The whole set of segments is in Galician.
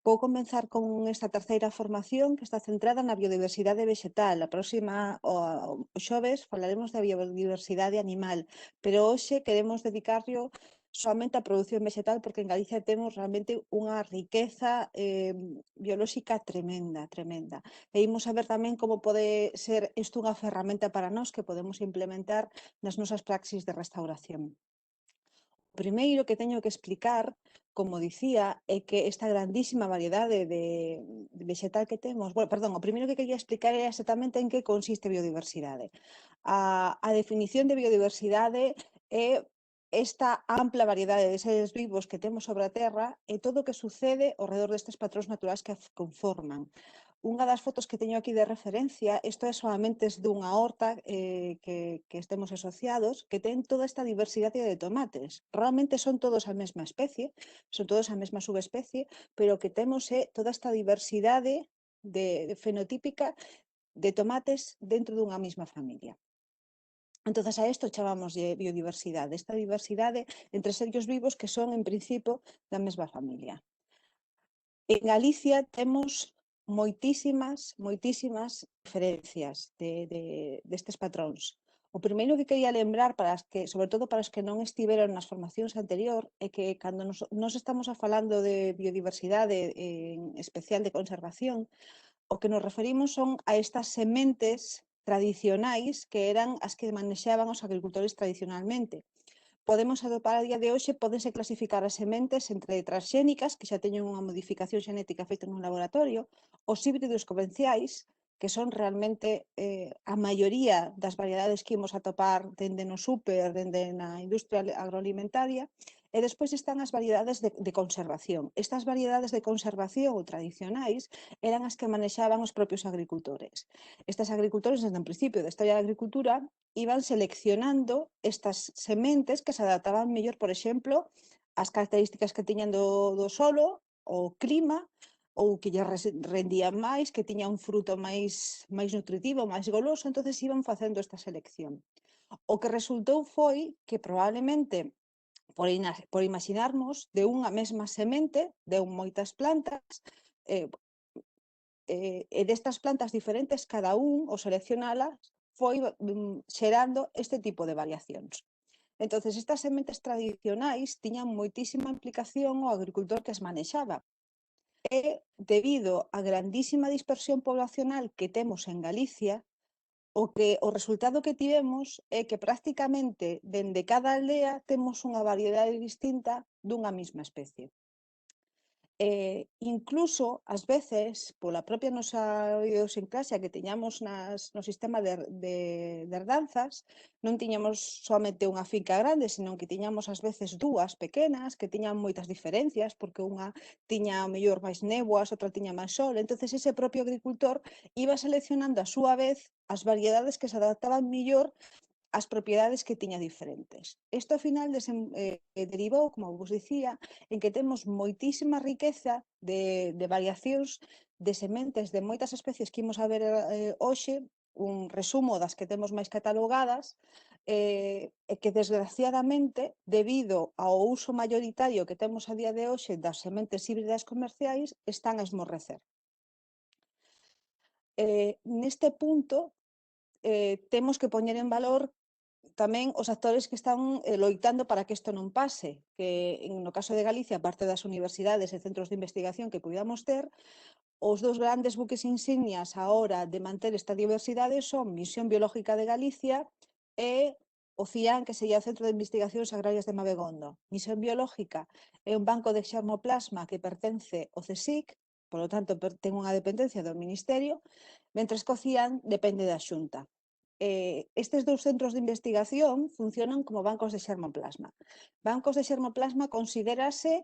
Vou comenzar con esta terceira formación que está centrada na biodiversidade vexetal. A próxima, o xoves, falaremos da biodiversidade animal, pero hoxe queremos dedicarlo somente á produción vexetal porque en Galicia temos realmente unha riqueza biolóxica tremenda, tremenda. E imos a ver tamén como pode ser isto unha ferramenta para nós que podemos implementar nas nosas praxis de restauración. O primeiro que teño que explicar, como dicía, é que esta grandísima variedade de vexetal que temos, bueno, perdón, o primeiro que quería explicar é exactamente en que consiste a biodiversidade. A definición de biodiversidade é esta ampla variedade de seres vivos que temos sobre a Terra e todo o que sucede ao redor destes patróns naturais que a conforman. Unha das fotos que teño aquí de referencia, isto é solamente dunha horta que estemos asociados, que ten toda esta diversidade de tomates. Realmente son todos a mesma especie, son todos a mesma subespecie, pero o que temos é toda esta diversidade fenotípica de tomates dentro dunha mesma familia. Entonces a isto chamamos de biodiversidade, esta diversidade entre seres vivos que son en principio da mesma familia. En Galicia temos moitísimas diferencias destes patróns. O primeiro que quería lembrar, sobre todo para os que non estiveron nas formacións anterior, é que cando nos estamos falando de biodiversidade, en especial de conservación, o que nos referimos son a estas sementes tradicionais que eran as que manexaban os agricultores tradicionalmente. Podemos atopar a día de hoxe, pódense clasificar as sementes entre transxénicas, que xa teñen unha modificación xenética feita nun laboratorio, os híbridos comerciais, que son realmente a maioría das variedades que imos atopar dende no súper, dende na industria agroalimentaria, e despois están as variedades de conservación. Estas variedades de conservación ou tradicionais eran as que manexaban os propios agricultores. Estes agricultores, desde o principio da historia da agricultura, iban seleccionando estas sementes que se adaptaban mellor, por exemplo, ás características que tiñan do solo, o clima, ou que lle rendían máis, que tiña un fruto máis nutritivo, máis goloso, entonces iban facendo esta selección. O que resultou foi que probablemente por imaginarnos de unha mesma semente, deu moitas plantas, e destas plantas diferentes, cada un, ao seleccionalas, foi xerando este tipo de variacións. Entonces, estas sementes tradicionais tiñan moitísima implicación ao agricultor que as manexaba. E, debido á grandísima dispersión poblacional que temos en Galicia, o resultado que tivemos é que prácticamente dende cada aldea temos unha variedade distinta dunha mesma especie. Incluso, ás veces, pola propia nosa idiosincrasia que tiñamos no sistema de herdanzas, non tiñamos somente unha finca grande, senón que tiñamos ás veces dúas pequenas que tiñan moitas diferencias, porque unha tiña mellor máis néboas, outra tiña máis sol, entonces ese propio agricultor iba seleccionando a súa vez as variedades que se adaptaban mellor as propiedades que tiña diferentes. Isto, ao final, derivou, como vos dicía, en que temos moitísima riqueza de variacións de sementes de moitas especies que imos a ver hoxe, un resumo das que temos máis catalogadas, e que, desgraciadamente, debido ao uso mayoritario que temos a día de hoxe das sementes híbridas comerciais, están a esmorrecer. Neste punto, temos que poñer en valor tamén os actores que están loitando para que isto non pase, que no caso de Galicia, aparte das universidades e centros de investigación que podamos ter, os dous grandes buques insignias a hora de manter esta diversidade son Misión Biológica de Galicia e o CIAN, que sería o Centro de Investigacións Agrarias de Mabegondo. Misión Biológica é un banco de xermoplasma que pertence ao CSIC, polo tanto, ten unha dependencia do Ministerio, mentres que o CIAN depende da Xunta. Estes dous centros de investigación funcionan como bancos de xermoplasma. Bancos de xermoplasma considérase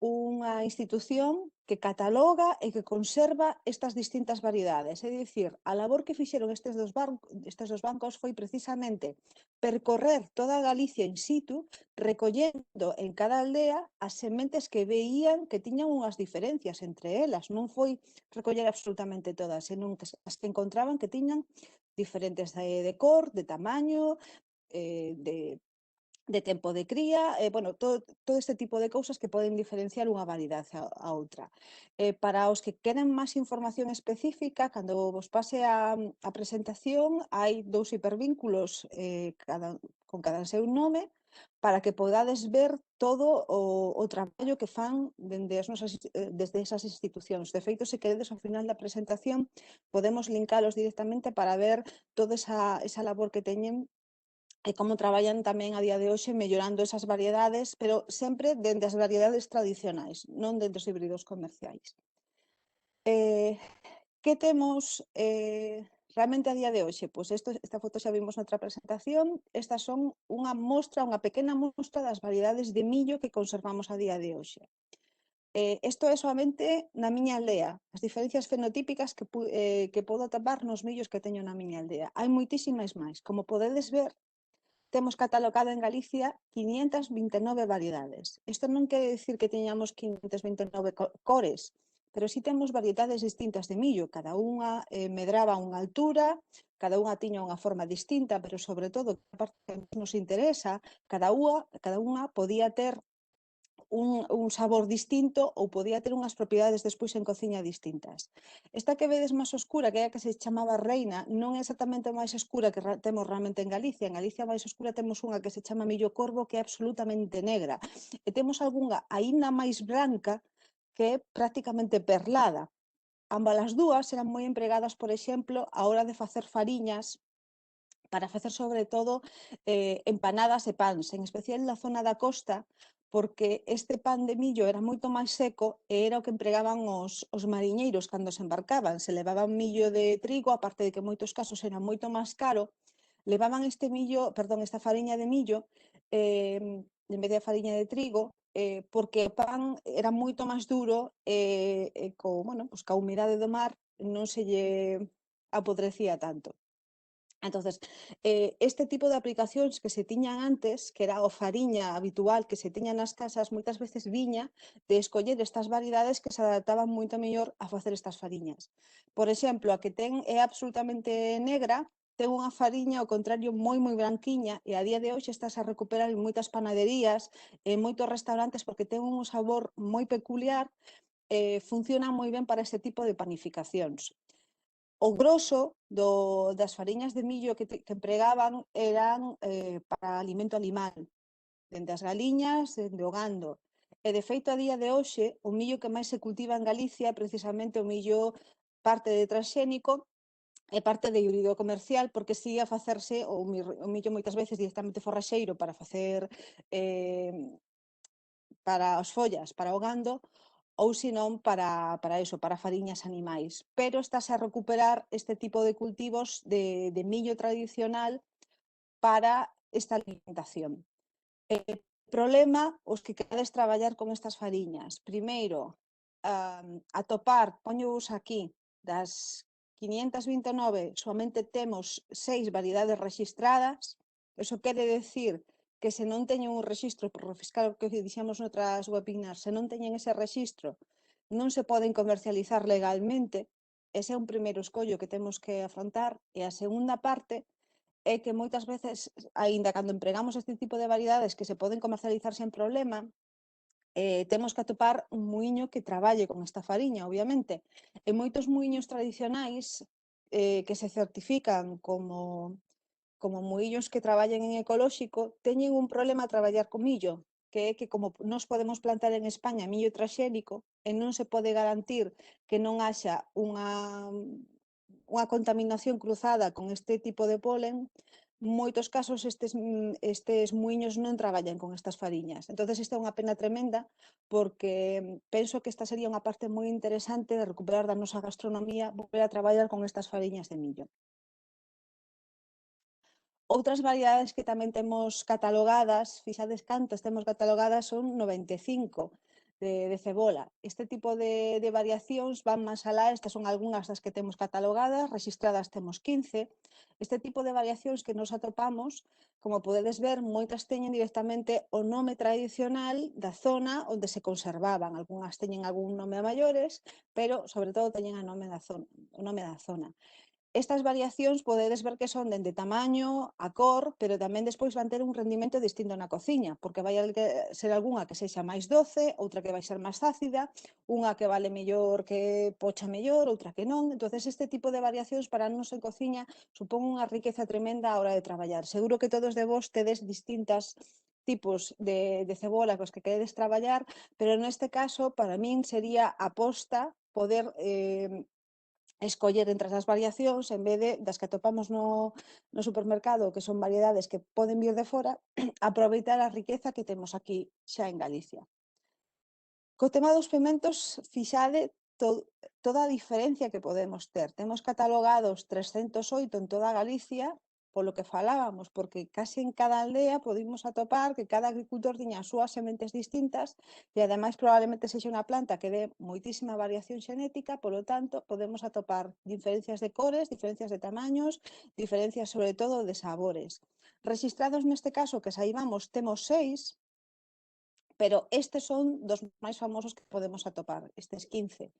unha institución que cataloga e que conserva estas distintas variedades. É dicir, a labor que fixeron estes dos bancos foi precisamente percorrer toda Galicia in situ, recollendo en cada aldea as sementes que veían que tiñan unhas diferencias entre elas. Non foi recoller absolutamente todas, senón que as que encontraban que tiñan diferentes de cor, de tamaño, de de tempo de cría, bueno, todo este tipo de cousas que poden diferenciar unha variedade a outra. Para os que queren máis información específica, cando vos pase a presentación, hai 2 hipervínculos con cada seu nome, para que podades ver todo o traballo que fan desde esas institucións. De feito, se queredes ao final da presentación, podemos linkalos directamente para ver toda esa labor que teñen e como traballan tamén a día de hoxe mellorando esas variedades, pero sempre dende as variedades tradicionais, non dende os híbridos comerciais. Eh, que temos realmente a día de hoxe? Pois esta foto xa vimos noutra presentación. Estas son unha pequena mostra das variedades de millo que conservamos a día de hoxe. Isto é solamente na miña aldea, as diferencias fenotípicas que podo atopar nos millos que teño na miña aldea. Hai moitísimas máis. Como podedes ver, temos catalogado en Galicia 529 variedades. Isto non quere dicir que teñamos 529 cores, pero sí temos variedades distintas de millo. Cada unha medraba a unha altura, cada unha tiña unha forma distinta, pero sobre todo, a parte que nos interesa, cada unha podía ter un sabor distinto ou podía ter unhas propiedades despois en cociña distintas. Esta que vedes máis oscura, que é a que se chamaba reina, non é exactamente a máis escura que temos realmente en Galicia. En Galicia máis oscura temos unha que se chama millo corvo, que é absolutamente negra. E temos algunha aínda máis branca, que é prácticamente perlada. Ambas as dúas eran moi empregadas, por exemplo, a hora de facer fariñas, para facer sobre todo empanadas e pans, en especial na zona da costa, porque este pan de millo era moito máis seco e era o que empregaban os mariñeiros cando se embarcaban. Se levaban millo de trigo, aparte de que en moitos casos era moito máis caro, levaban esta fariña de millo en vez de fariña de trigo, porque o pan era moito máis duro bueno, pues, ca humidade do mar non se lle apodrecía tanto. Entonces, este tipo de aplicacións que se tiñan antes, que era o fariña habitual que se tiña nas casas, moitas veces viña de escoller estas variedades que se adaptaban moito mellor a facer estas fariñas. Por exemplo, a que ten é absolutamente negra, ten unha fariña, ao contrario, moi branquiña, e a día de hoxe estás a recuperar en moitas panaderías, en moitos restaurantes, porque ten un sabor moi peculiar, funciona moi ben para este tipo de panificacións. O groso das fariñas de millo que empregaban eran para alimento animal, dende as galiñas, dende o gando. E, de feito, a día de hoxe, o millo que máis se cultiva en Galicia é precisamente o millo parte de transxénico e parte de híbrido comercial, porque sigue a facerse o millo moitas veces directamente forraxeiro para facer eh, para as follas, para o gando, ou senón para fariñas animais. Pero estáse a recuperar este tipo de cultivos de millo tradicional para esta alimentación. Problema, os que querades traballar con estas fariñas. Primeiro, atopar, poñovos aquí, das 529, soamente temos 6 variedades rexistradas. Eso quere decir que se non teñen un rexistro, por refiscar o que dixemos noutras webinars, se non teñen ese rexistro, non se poden comercializar legalmente. Ese é un primeiro escollo que temos que afrontar. E a segunda parte é que moitas veces, aínda cando empregamos este tipo de variedades que se poden comercializar sen problema, temos que atopar un muiño que traballe con esta fariña, obviamente. E moitos muiños tradicionais que se certifican como muiños que traballen en ecolóxico, teñen un problema a traballar con millo, que é que como nos podemos plantar en España millo transxénico e non se pode garantir que non haxa unha contaminación cruzada con este tipo de polen, moitos casos estes muiños non traballan con estas fariñas. Entonces, esta é unha pena tremenda porque penso que esta sería unha parte moi interesante de recuperar da nosa gastronomía, volver a traballar con estas fariñas de millo. Outras variedades que tamén temos catalogadas, fixades cantas temos catalogadas, son 95 de cebola. Este tipo de variacións van máis alá, estas son algunhas das que temos catalogadas, rexistradas temos 15. Este tipo de variacións que nos atopamos, como podedes ver, moitas teñen directamente o nome tradicional da zona onde se conservaban. Algunhas teñen algún nome a maiores, pero sobre todo teñen o nome da zona. Estas variacións podedes ver que son dende tamaño, a cor, pero tamén despois van ter un rendimento distinto na cociña, porque vai ser algunha que sexa máis doce, outra que vai ser máis ácida, unha que vale mellor que pocha mellor, outra que non. Entonces este tipo de variacións para nós en cociña supón unha riqueza tremenda á hora de traballar. Seguro que todos de vos tedes distintas tipos de cebola cos que queredes traballar, pero neste caso para min sería aposta poder escoller entre as variacións en vez de das que atopamos no supermercado, que son variedades que poden vir de fora, aproveitar a riqueza que temos aquí xa en Galicia. Co tema dos pimentos, fixade toda a diferencia que podemos ter. Temos catalogados 308 en toda Galicia, polo que falábamos, porque case en cada aldea podimos atopar que cada agricultor tiña as súas sementes distintas e ademais probablemente sexa unha planta que dé moitísima variación xenética, polo tanto podemos atopar diferencias de cores, diferencias de tamaños, diferencias sobre todo de sabores. Registrados neste caso que saibamos temos 6, pero estes son dos máis famosos que podemos atopar, estes 15.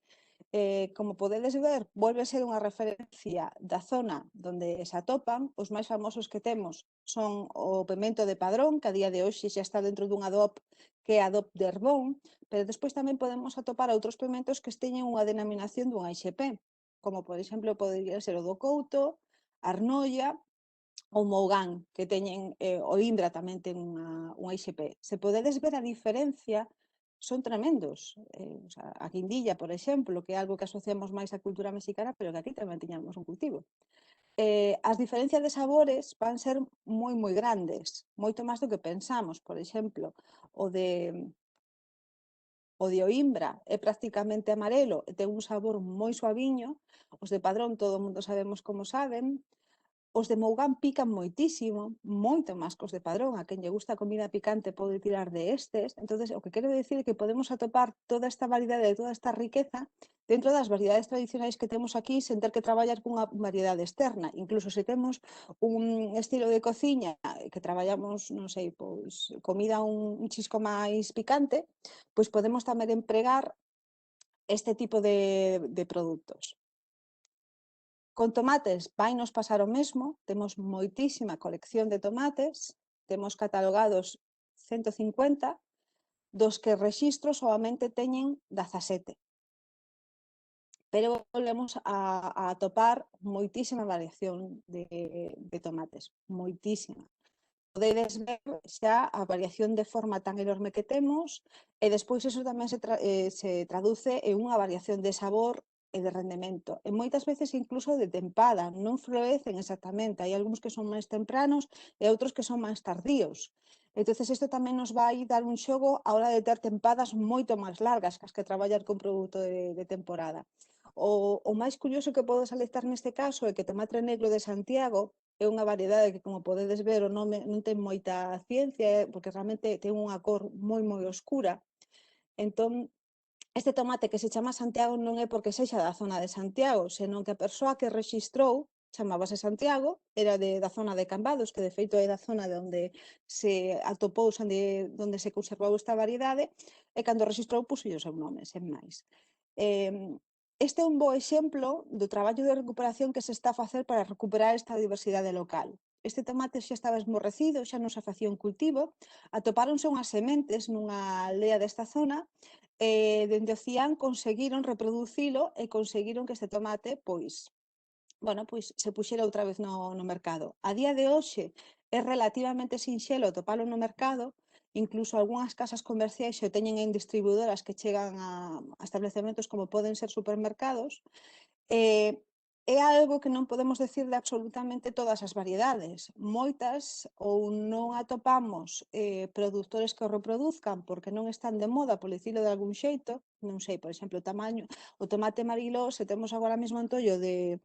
Como podedes ver, volve a ser unha referencia da zona onde se atopan. Os máis famosos que temos son o pemento de Padrón, que a día de hoxe xa está dentro dunha DOP, que é a DOP de Herbón, pero despois tamén podemos atopar outros pementos que teñen unha denominación dunha IXP, como por exemplo podría ser o do Couto, Arnoia, o Mougán, que teñen, o Indra tamén ten unha IXP. Se podedes ver a diferencia, son tremendos. O sea, a guindilla, por exemplo, que é algo que asociamos máis á cultura mexicana, pero que aquí tamén tiñamos un cultivo. As diferencias de sabores van ser moi grandes, moito máis do que pensamos. Por exemplo, o de Oimbra é prácticamente amarelo e ten un sabor moi suaviño. Os de Padrón todo o mundo sabemos como saben. Os de Mougán pican moitísimo, moito máis que os de Padrón. A quen lle gusta a comida picante pode tirar de estes. Entonces, o que quero dicir é que podemos atopar toda esta variedade, toda esta riqueza dentro das variedades tradicionais que temos aquí sen ter que traballar cunha variedade externa. Incluso se temos un estilo de cociña que traballamos, non sei, pois comida un chisco máis picante, pois podemos tamén empregar este tipo de produtos. Con tomates vainos pasar o mesmo, temos moitísima colección de tomates, temos catalogados 150, dos que rexistro solamente teñen 17. Pero volvemos a atopar moitísima variación de tomates, moitísima. Podedes ver xa a variación de forma tan enorme que temos e despois iso tamén se traduce en unha variación de sabor e de rendemento. E moitas veces incluso de tempada, non florecen exactamente. Hai algúns que son máis tempranos e outros que son máis tardíos. Entonces isto tamén nos vai dar un xogo á hora de ter tempadas moito máis largas que as que traballar con produto de temporada. O máis curioso que podo salientar neste caso é que tomate negro de Santiago é unha variedade que, como podedes ver, o nome non ten moita ciencia, porque realmente ten unha cor moi oscura. Entón, este tomate que se chama Santiago non é porque sexa da zona de Santiago, senón que a persoa que rexistrou chamábase Santiago, era da zona de Cambados, que de feito é da zona de onde se atopou, onde se conservou esta variedade, e cando rexistrou puxo o seu nome, sen máis. Este é un bo exemplo do traballo de recuperación que se está a facer para recuperar esta diversidade local. Este tomate xa estaba esmorrecido, xa non se facía un cultivo, atopáronse unhas sementes nunha aldea desta zona e dende o CIAN conseguiron reproducilo e conseguiron que este tomate, pois, se puxera outra vez no mercado. A día de hoxe é relativamente sinxelo atopalo no mercado, incluso algunhas casas comerciais o teñen en distribuidoras que chegan a establecementos como poden ser supermercados. É algo que non podemos decir de absolutamente todas as variedades. Moitas ou non atopamos produtores que o reproduzcan porque non están de moda, por dicilo de algún xeito. Non sei, por exemplo, o tomate mariló, se temos agora mesmo antollo de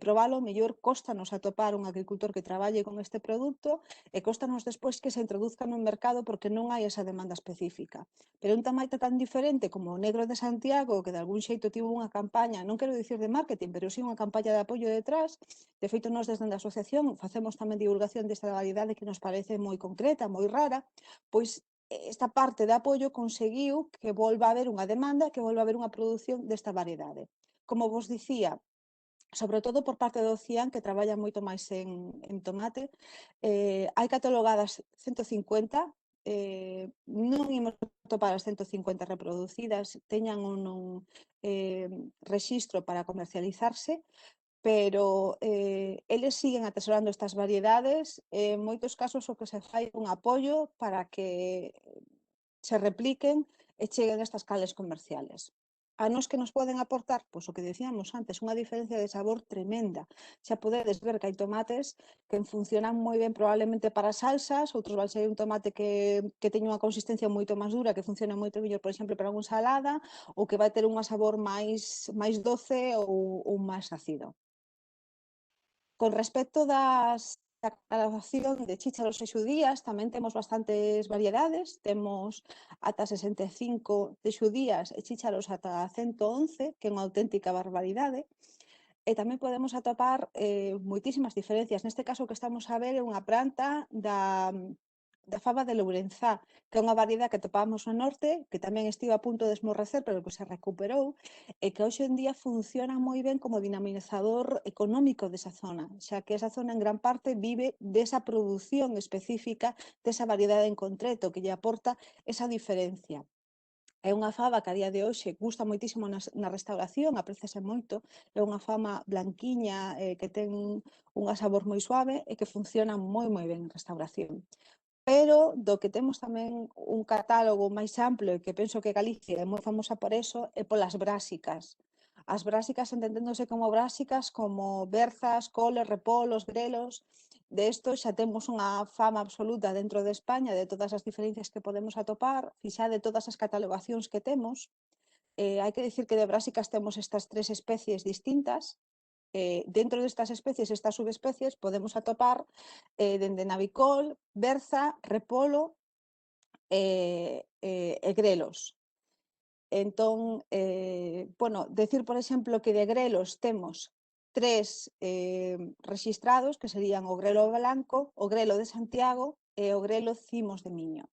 probalo, mellor cóstanos atopar un agricultor que traballe con este produto e cóstanos despois que se introduzca no mercado porque non hai esa demanda específica. Pero un tomate tan diferente como o negro de Santiago, que de algún xeito tivo unha campaña, non quero dicir de marketing, pero sí unha campaña de apoio detrás. De feito, nós desde a asociación facemos tamén divulgación desta variedade que nos parece moi concreta, moi rara, pois esta parte de apoio conseguiu que volva a haber unha demanda, que volva a haber unha produción desta variedade. Como vos dicía, sobre todo por parte do CIAN, que traballa moito máis en tomate. Hai catalogadas 150, non imos topar as 150 reproducidas, teñan un rexistro para comercializarse, pero eles siguen atesorando estas variedades. En moitos casos o que se fai é un apoio para que se repliquen e cheguen a estas cales comerciales. A nos que nos poden aportar, pois o que decíamos antes, unha diferencia de sabor tremenda. Xa podedes ver que hai tomates que funcionan moi ben probablemente para salsas, outros vai ser un tomate que teña unha consistencia moito máis dura, que funciona moito mellor, por exemplo, para unha ensalada, ou que vai ter un sabor máis doce ou máis ácido. Con respecto da catalogación de chícharos e xudías, tamén temos bastantes variedades. Temos ata 65 de xudías e chícharos ata 111, que é unha auténtica barbaridade. E tamén podemos atopar moitísimas diferencias. Neste caso o que estamos a ver é unha planta da fava de Lourenzá, que é unha variedade que atopamos no norte, que tamén estivo a punto de esmorrecer, pero que se recuperou, e que hoxe en día funciona moi ben como dinamizador económico desa zona, xa que esa zona en gran parte vive desa produción específica desa variedade en concreto, que lle aporta esa diferencia. É unha fava que a día de hoxe gusta moitísimo na restauración, apréciase moito, é unha fama blanquiña que ten un sabor moi suave e que funciona moi ben en restauración. Pero do que temos tamén un catálogo máis amplo e que penso que Galicia é moi famosa por eso é polas brásicas. As brásicas entendéndose como brásicas como berzas, coles, repolos, grelos. De isto xa temos unha fama absoluta dentro de España de todas as diferencias que podemos atopar, fixade todas as catalogacións que temos. Hai que dicir que de brásicas temos estas 3 especies distintas. Dentro destas especies, estas subespecies, podemos atopar dende navicol, berza, repolo e grelos. Entón, bueno, decir, por exemplo, que de grelos temos 3 rexistrados, que serían o grelo blanco, o grelo de Santiago e o grelo cimos de Miño.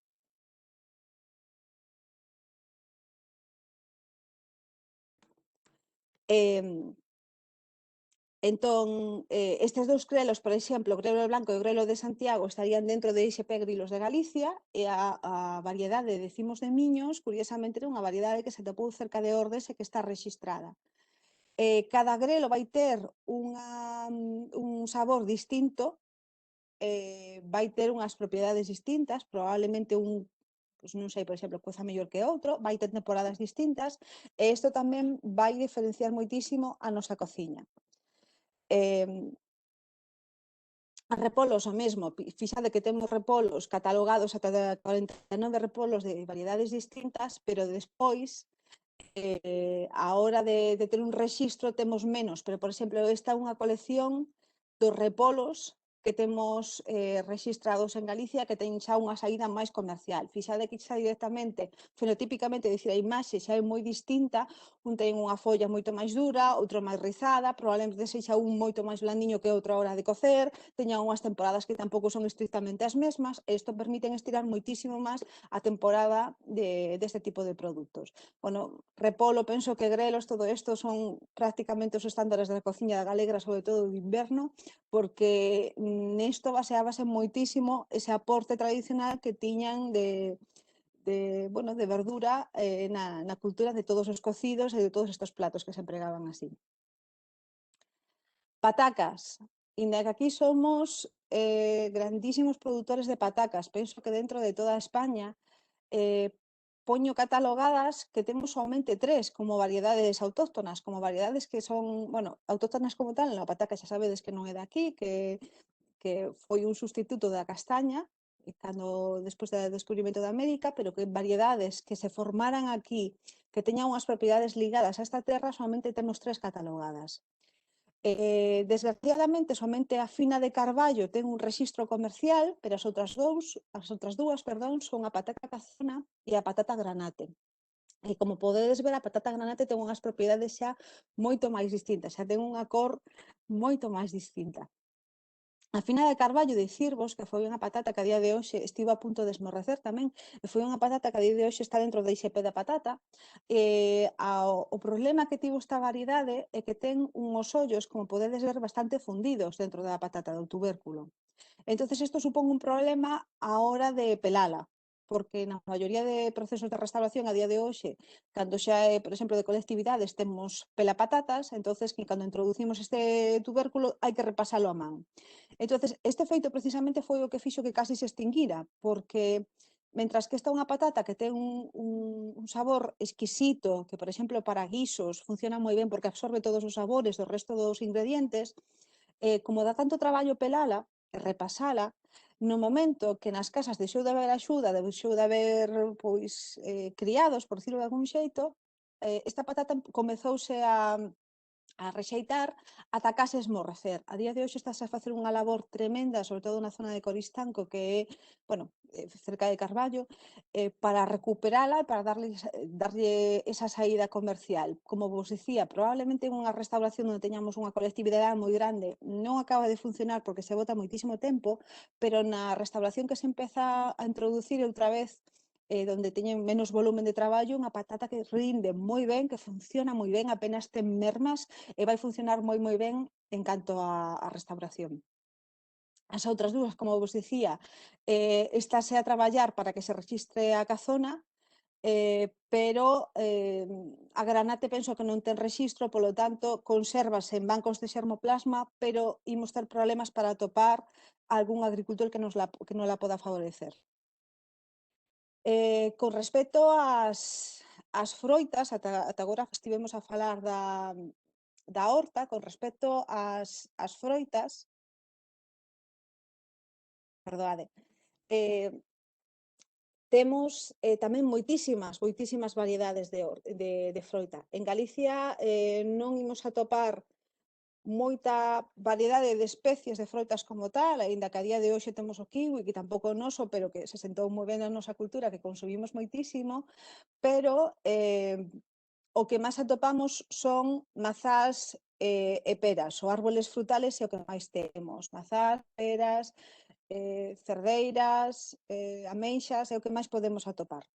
Entón, estes dous grelos, por exemplo, o grelo blanco e o grelo de Santiago estarían dentro de IXP Grilos de Galicia e a variedade de cimos de Miños, curiosamente, é unha variedade que se atopou cerca de Ordes e que está rexistrada. Cada grelo vai ter un sabor distinto, vai ter unhas propiedades distintas, probablemente pois non sei, por exemplo, coza mellor que outro, vai ter temporadas distintas, e isto tamén vai diferenciar moitísimo a nosa cociña. Repolos o mesmo, fixade que temos repolos catalogados ata 49 repolos de variedades distintas, pero despois a hora de ter un rexistro temos menos, pero, por exemplo, esta é unha colección dos repolos que temos rexistrados en Galicia que ten xa unha saída máis comercial. Fixade que xa directamente, fenotípicamente, dicir, a imaxe xa é moi distinta, un ten unha folla moito máis dura, outro máis rizada, probablemente sexa un moito máis blandiño que outra hora de cocer, teña unhas temporadas que tampouco son estrictamente as mesmas, e isto permiten estirar moitísimo máis a temporada deste tipo de produtos. Bueno, repolo, penso que grelos, todo isto son prácticamente os estándares da cociña galega, sobre todo de inverno, porque nisto baseábase moitísimo ese aporte tradicional que tiñan bueno, de verdura na cultura de todos os cocidos e de todos estes platos que se empregaban así. Patacas. Inda que aquí somos grandísimos produtores de patacas, penso que dentro de toda España eh, poño catalogadas que temos somente 3 como variedades autóctonas, como variedades que son, bueno, autóctonas como tal, a pataca xa sabedes que non é de aquí, que foi un sustituto da castaña, cando despois do descubrimento de América, pero que variedades que se formaran aquí, que teñan unhas propiedades ligadas a esta terra, somente temos 3 catalogadas. Desgraciadamente, somente a fina de Carballo ten un rexistro comercial, pero as outras dúas, perdón, son a patata cazona e a patata granate. E como podedes ver, a patata granate ten unhas propiedades xa moito máis distintas, xa ten unha cor moito máis distinta. A fina de carballo dicirvos que foi unha patata que a día de hoxe estivo a punto de esmorrecer tamén, e foi unha patata que a día de hoxe está dentro da ISP da patata. O problema que tivo esta variedade é que ten unhos ollos, como podedes ver, bastante fundidos dentro da patata, do tubérculo. Entonces isto supón un problema á hora de pelala, porque na maioría de procesos de restauración a día de hoxe, cando xa é, por exemplo, de colectividades, temos pelapatatas, entonces que cando introducimos este tubérculo hai que repasalo a man. Entonces, este feito precisamente foi o que fixo que casi se extinguira, porque mentras que esta é unha patata que ten un sabor exquisito, que, por exemplo, para guisos funciona moi ben porque absorbe todos os sabores do resto dos ingredientes, como dá tanto traballo pelala e repasala, no momento que nas casas deixou de haber axuda, deixou de haber pois, criados, por dicirlo de algún xeito, esta patata comezouse a rexeitar ata case esmorrecer. A día de hoxe estase a facer unha labor tremenda, sobre todo na zona de Coristanco, que é, bueno, cerca de Carballo, para recuperala e para darlle esa saída comercial. Como vos dicía, probablemente en unha restauración onde teñamos unha colectividade moi grande non acaba de funcionar porque se bota moitísimo tempo, pero na restauración que se empeza a introducir outra vez donde teñen menos volumen de traballo, unha patata que rinde moi ben, que funciona moi ben, apenas ten mermas e vai funcionar moi ben en canto á restauración. As outras dúas, como vos dicía, estáse a traballar para que se rexistre a Cazona, pero a granate penso que non ten rexistro, polo tanto, consérvase en bancos de xermoplasma, pero imos ter problemas para atopar algún agricultor que nos la poda favorecer. Con respecto ás froitas, ata agora estivemos a falar da horta, con respecto ás froitas, perdoade, eh, temos tamén moitísimas variedades de froita. En Galicia non imos atopar moita variedade de especies de froitas como tal, aínda que a día de hoxe temos o kiwi, que tampouco é noso, pero que se sentou moi ben na nosa cultura, que consumimos moitísimo, pero o que máis atopamos son mazás e peras, ou árboles frutales é o que máis temos. Mazás, peras, cerdeiras, ameixas, é o que máis podemos atopar.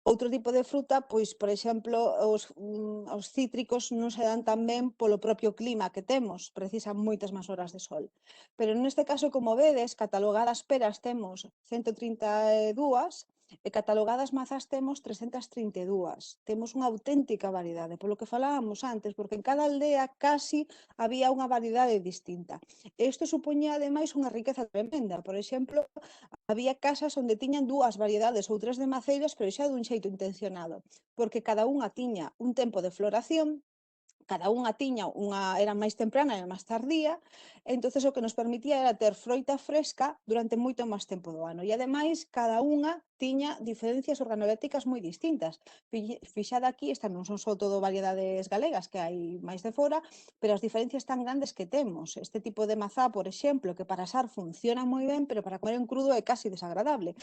Outro tipo de fruta, pois, por exemplo, os cítricos non se dan tan ben polo propio clima que temos, precisan moitas máis horas de sol. Pero neste caso, como vedes, catalogadas peras temos 132 e catalogadas mazás temos 332. Temos unha auténtica variedade, polo que falábamos antes, porque en cada aldea casi había unha variedade distinta. E isto supoñía, ademais, unha riqueza tremenda. Por exemplo, había casas onde tiñan dúas variedades ou tres de maceiras, pero xa dun xeito intencionado, porque cada unha tiña un tempo de floración, cada unha tiña era máis temprana e máis tardía, entonces o que nos permitía era ter froita fresca durante moito máis tempo do ano. E ademais, cada unha tiña diferencias organolépticas moi distintas. Fixade aquí, estas non son só todo variedades galegas, que hai máis de fora, pero as diferencias tan grandes que temos. Este tipo de mazá, por exemplo, que para asar funciona moi ben, pero para comer en crudo é casi desagradable.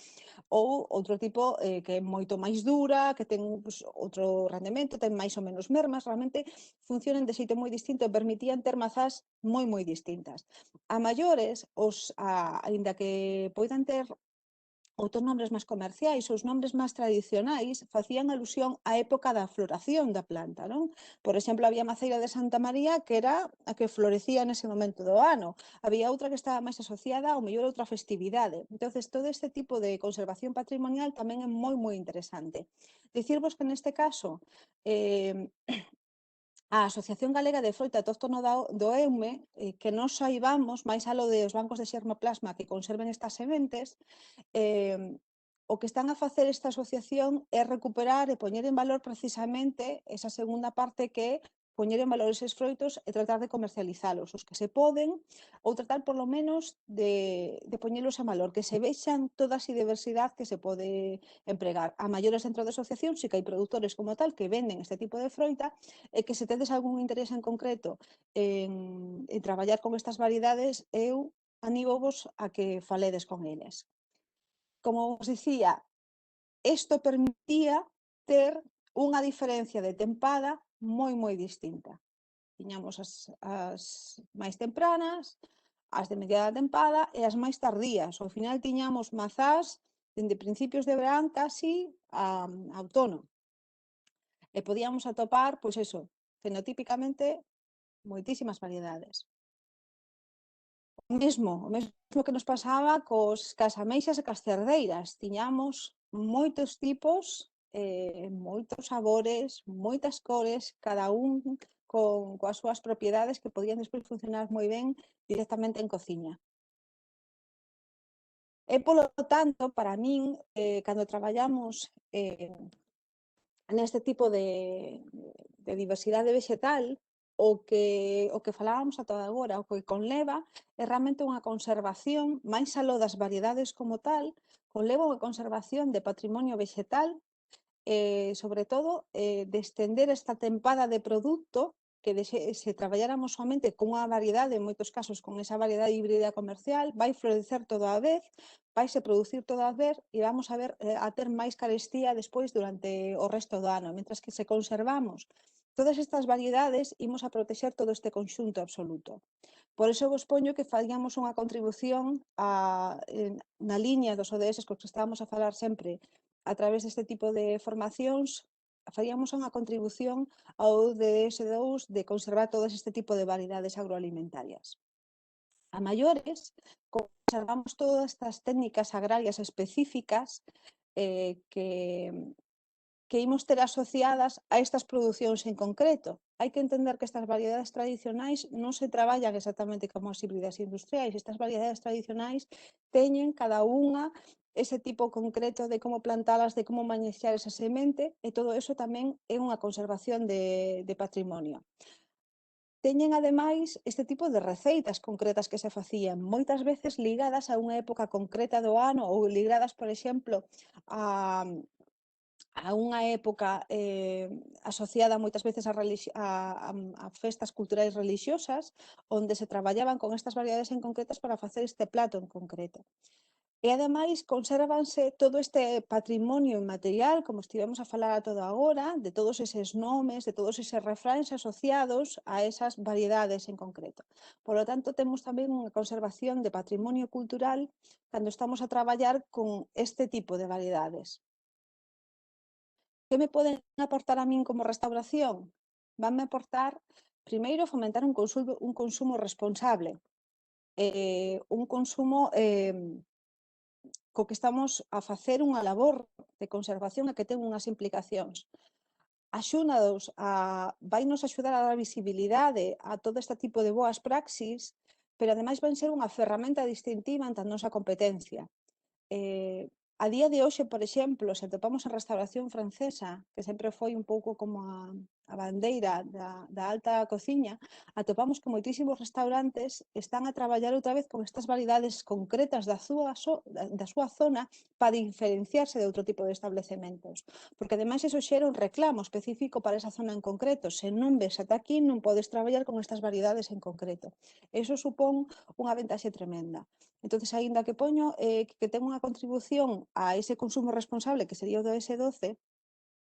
Ou outro tipo que é moito máis dura, que ten pues, outro rendemento, ten máis ou menos mermas, realmente funcionan de xeito moi distinto e permitían ter mazás moi distintas. A maiores, aínda que poidan ter outros nombres máis comerciais, os nombres máis tradicionais facían alusión á época da floración da planta, non? Por exemplo, había a maceira de Santa María que era a que florecía nese momento do ano. Había outra que estaba máis asociada ao mellor outra festividade. Entonces, todo este tipo de conservación patrimonial tamén é moi interesante. Dicirvos que neste caso, eh, a Asociación Galega de Froita Autóctona do Eume, que nós saibamos, máis alo de os bancos de xermoplasma que conserven estas sementes, eh, o que están a facer esta asociación é recuperar e poñer en valor precisamente esa segunda parte que é poñer en valor eses froitos e tratar de comercializalos, os que se poden, ou tratar por lo menos de poñelos en valor, que se vexan toda a diversidade que se pode empregar. A maiores dentro da asociación, si que hai produtores como tal que venden este tipo de froita e que se tedes algún interés en concreto en traballar con estas variedades, eu anímovos a que faledes con eles. Como vos dicía, isto permitía ter unha diferencia de tempada moi distinta. Tiñamos as máis tempranas, as de mediada tempada e as máis tardías. Ao final tiñamos mazás dende principios de verán casi a outono. E podíamos atopar, pois eso, fenotípicamente, moitísimas variedades. O mesmo que nos pasaba cas ameixas e cas cerdeiras. Tiñamos moitos tipos, moitos sabores, moitas cores, cada un coas súas propiedades que podían despois funcionar moi ben directamente en cociña. E polo tanto, para min, cando traballamos neste tipo de diversidade vexetal, o que falábamos ata agora, o que conleva é realmente unha conservación, máis aló das variedades como tal, conleva unha conservación de patrimonio vexetal, sobre todo, de estender esta tempada de produto, que se traballáramos somente cunha variedade, en moitos casos con esa variedade híbrida comercial, vai florecer todo a vez, vaise producir todo a vez e vamos a ver a ter máis carestía despois durante o resto do ano, mentras que se conservamos todas estas variedades, imos a protexer todo este conxunto absoluto. Por iso vos poño que faríamos unha contribución na liña dos ODS cos que estábamos a falar sempre a través deste tipo de formacións, faríamos unha contribución ao ODS2 de conservar todo este tipo de variedades agroalimentarias. A maiores, conservamos todas estas técnicas agrarias específicas que imos ter asociadas a estas producións en concreto. Hai que entender que estas variedades tradicionais non se traballan exactamente como as híbridas industriais. Estas variedades tradicionais teñen cada unha ese tipo concreto de como plantalas, de como manexar esa semente, e todo eso tamén é unha conservación de patrimonio. Teñen, ademais, este tipo de receitas concretas que se facían, moitas veces ligadas a unha época concreta do ano ou ligadas, por exemplo, a unha época asociada moitas veces a festas culturais religiosas, onde se traballaban con estas variedades en concretas para facer este plato en concreto. E, ademais, consérvanse todo este patrimonio inmaterial, como estivemos a falar a todo agora, de todos eses nomes, de todos eses refráns asociados a esas variedades en concreto. Por lo tanto, temos tamén unha conservación de patrimonio cultural cando estamos a traballar con este tipo de variedades. Que me poden aportar a min como restauración? Vanme aportar, primeiro, fomentar un consumo responsable, un consumo co que estamos a facer unha labor de conservación e que ten unhas implicacións. Vainos axudar a dar visibilidade a todo este tipo de boas praxis, pero ademais van ser unha ferramenta distintiva ante a nosa competencia. A día de hoxe, por exemplo, se atopamos en restauración francesa, que sempre foi un pouco como a bandeira da alta cociña, atopamos que moitísimos restaurantes están a traballar outra vez con estas variedades concretas da súa zona para diferenciarse de outro tipo de establecementos. Porque ademais eso xera un reclamo específico para esa zona en concreto. Se non ves ata aquí, non podes traballar con estas variedades en concreto. Eso supón unha ventaxe tremenda. Entonces, aínda que poño que ten unha contribución a ese consumo responsable, que sería o do S12,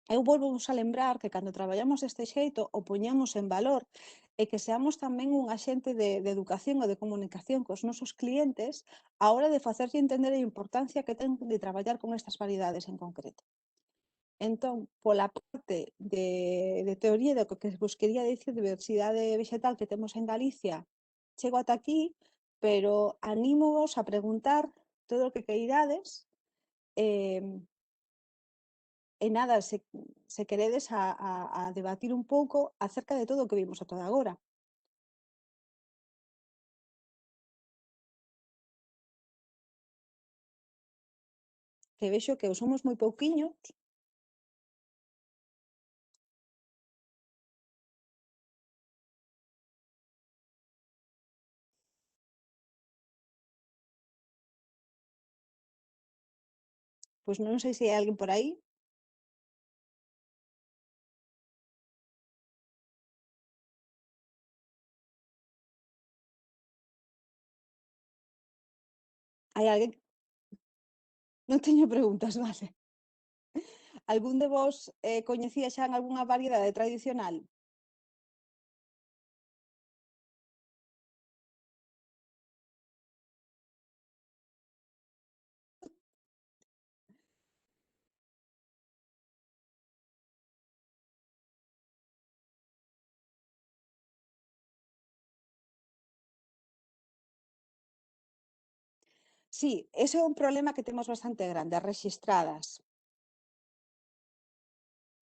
eu volvo a lembrar que cando traballamos deste xeito o poñamos en valor e que seamos tamén un axente de educación ou de comunicación cos nosos clientes a hora de facerlle entender a importancia que ten de traballar con estas variedades en concreto. Entón, pola parte de teoría do que vos quería dicir de diversidade vexetal que temos en Galicia, chego ata aquí, pero anímovos a preguntar todo o que queirades e, e nada, se queredes a debatir un pouco acerca de todo o que vimos ata agora. Que vexo que somos moi pouquiños. Pois non sei se hai alguén por aí. Hai alguén? Non teño preguntas, vale. Algún de vos coñecía xa en algunha variedade tradicional? Sí, ese é un problema que temos bastante grande, as rexistradas.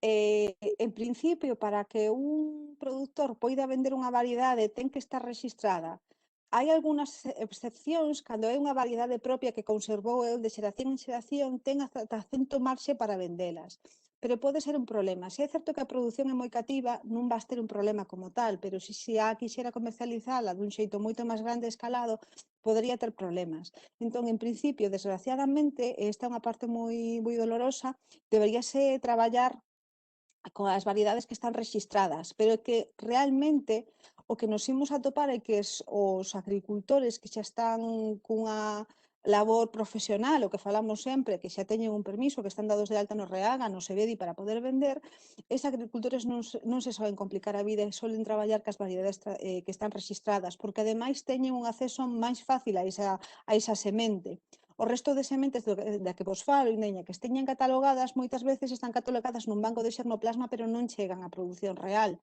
En principio, para que un produtor poida vender unha variedade ten que estar rexistrada. Hai algunhas excepcións cando é unha variedade propia que conservou el de xeración en xeración, ten ata cento marxe para vendelas. Pero pode ser un problema. Se é certo que a produción é moi cativa, non vas ter un problema como tal, pero se a quixera comercializala dun xeito moito máis grande e escalado, podería ter problemas. Entón, en principio, desgraciadamente, esta é unha parte moi dolorosa, deberíase traballar coas variedades que están rexistradas, pero é que realmente o que nos imos atopar é que os agricultores que xa están cunha labor profesional, o que falamos sempre, que xa teñen un permiso, que están dados de alta no REAGA, no SEBEDI para poder vender, eses agricultores non se saben complicar a vida e solen traballar cas variedades que están rexistradas, porque ademais teñen un acceso máis fácil a esa semente. O resto de sementes da que vos falo, Ineña, que esteñen catalogadas, moitas veces están catalogadas nun banco de xermoplasma, pero non chegan á produción real.